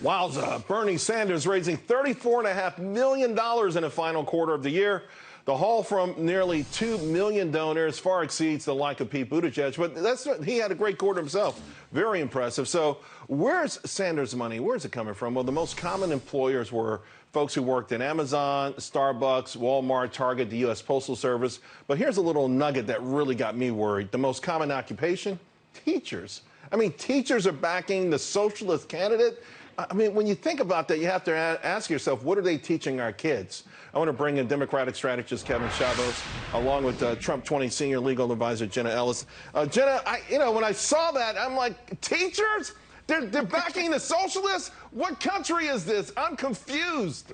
Wowza. Bernie Sanders raising $34.5 million in the final quarter of the year. The haul from nearly 2 million donors far exceeds the like of Pete Buttigieg, but he had a great quarter himself. Very impressive. So where's Sanders' money? Where's it coming from? Well, the most common employers were folks who worked in Amazon, Starbucks, Walmart, Target, the U.S. Postal Service. But here's a little nugget that really got me worried. The most common occupation? Teachers. I mean, teachers are backing the socialist candidate. I mean, when you think about that, you have to ask yourself, what are they teaching our kids? I want to bring in Democratic strategist Kevin Chavos, along with Trump 20 senior legal advisor Jenna Ellis. Jenna, when I saw that, I'm like, teachers? They're backing the socialists? What country is this? I'm confused.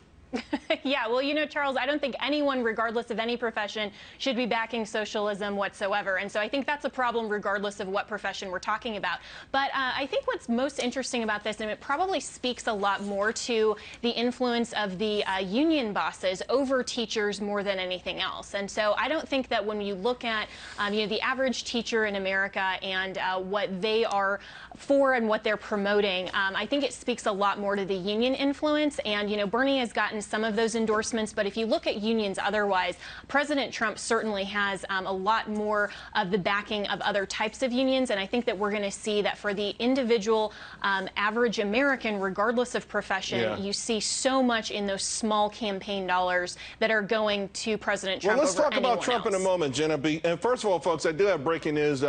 Yeah, well, Charles, I don't think anyone, regardless of any profession, should be backing socialism whatsoever. And so I think that's a problem regardless of what profession we're talking about. But I think what's most interesting about this, and it probably speaks a lot more to the influence of the union bosses over teachers more than anything else. And so I don't think that when you look at the average teacher in America and what they are for and what they're promoting, I think it speaks a lot more to the union influence. And, Bernie has gotten some of those endorsements, but if you look at unions otherwise, President Trump certainly has a lot more of the backing of other types of unions, and I think that we're going to see that for the individual average American, regardless of profession, you see so much in those small campaign dollars that are going to President Trump. Well, let's talk about Trump else. in a moment, Jenna. And first of all, folks, I do have breaking news.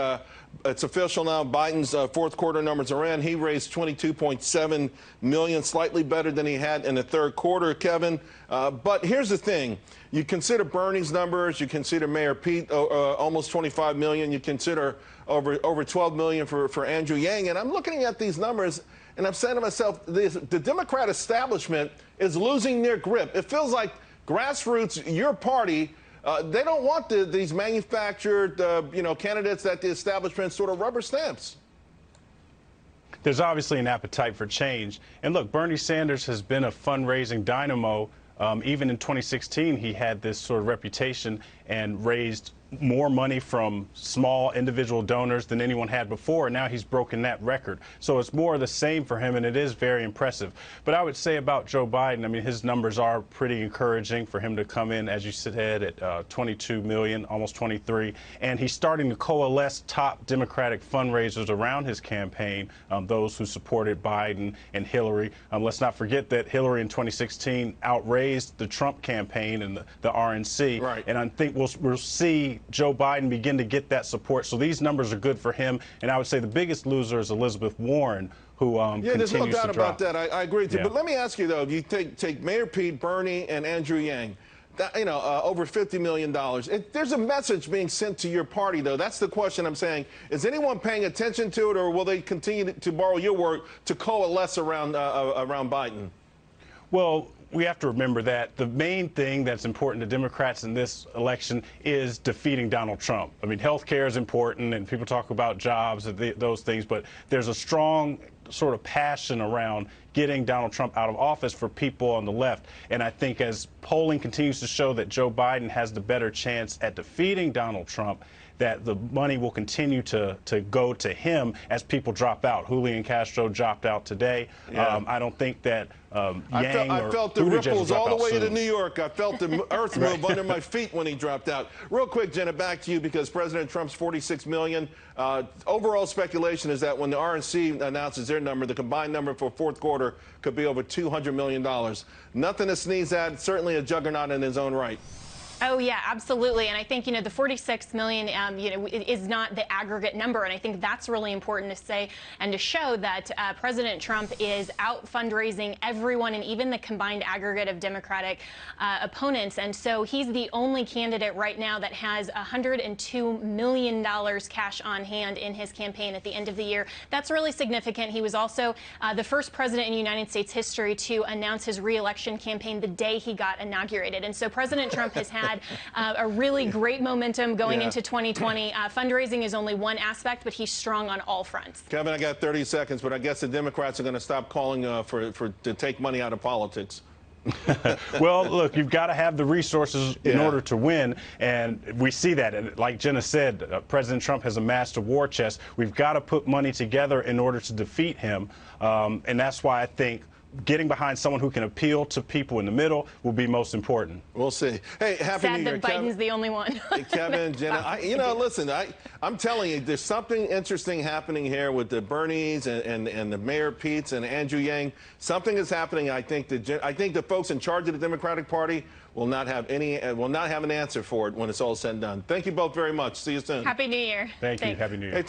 It's official now. Biden's fourth quarter numbers are in. He raised $22.7 million, slightly better than he had in the third quarter, Kevin. But here's the thing. You consider Bernie's numbers. You consider Mayor Pete, almost $25 million. You consider over $12 million for Andrew Yang. And I'm looking at these numbers, and I'm saying to myself, the Democrat establishment is losing their grip. It feels like grassroots, your party, they don't want these manufactured, candidates that the establishment sort of rubber stamps. There's obviously an appetite for change. And look, Bernie Sanders has been a fundraising dynamo. Even in 2016, he had this sort of reputation and raised more money from small individual donors than anyone had before, and now he's broken that record. So it's more of the same for him, and it is very impressive. But I would say about Joe Biden, I mean, his numbers are pretty encouraging for him to come in, as you said, at 22 million, almost 23, and he's starting to coalesce top Democratic fundraisers around his campaign, those who supported Biden and Hillary. Let's not forget that Hillary in 2016 outraised the Trump campaign and the RNC, right. And I think we'll see Joe Biden begin to get that support. So these numbers are good for him. And I would say the biggest loser is Elizabeth Warren, who continues to drop. There's no doubt about that. I agree with you. Yeah. But let me ask you, though, if you take Mayor Pete, Bernie, and Andrew Yang, over $50 million. There's a message being sent to your party, though. That's the question I'm saying. Is anyone paying attention to it, or will they continue to borrow your word to coalesce around Biden? Well, we have to remember that the main thing that's important to Democrats in this election is defeating Donald Trump. I mean, health care is important, and people talk about jobs and those things, but there's a strong sort of passion around getting Donald Trump out of office for people on the left. And I think as polling continues to show that Joe Biden has the better chance at defeating Donald Trump, that the money will continue to go to him as people drop out. Julian Castro dropped out today. Yeah. I don't think that I felt the ripples all the way to New York. I felt the earth move under my feet when he dropped out. Real quick, Jenna, back to you, because President Trump's $46 million. Overall speculation is that when the RNC announces their number, the combined number for fourth quarter could be over $200 million. Nothing to sneeze at. Certainly a juggernaut in his own right. Oh, yeah, absolutely. And I think, the 46 million, is not the aggregate number. And I think that's really important to say and to show that President Trump is out fundraising everyone, and even the combined aggregate of Democratic opponents. And so he's the only candidate right now that has $102 million cash on hand in his campaign at the end of the year. That's really significant. He was also the first president in United States history to announce his re-election campaign the day he got inaugurated. And so President Trump has had a really great momentum going into 2020. Fundraising is only one aspect, but he's strong on all fronts. Kevin, I got 30 seconds, but I guess the Democrats are going to stop calling to take money out of politics. Well, look, you've got to have the resources in order to win, and we see that. And like Jenna said, President Trump has amassed a war chest. We've got to put money together in order to defeat him, and that's why I think getting behind someone who can appeal to people in the middle will be most important. We'll see. Hey, happy New Sad Year, that Biden's Kevin. the only one. Hey, Kevin, Jenna, listen, I'm telling you, there's something interesting happening here with the Bernies and the Mayor Pete's and Andrew Yang. Something is happening. I think the folks in charge of the Democratic Party will not have an answer for it when it's all said and done. Thank you both very much. See you soon. Happy New Year. Thank you. Thanks. Happy New Year. Hey,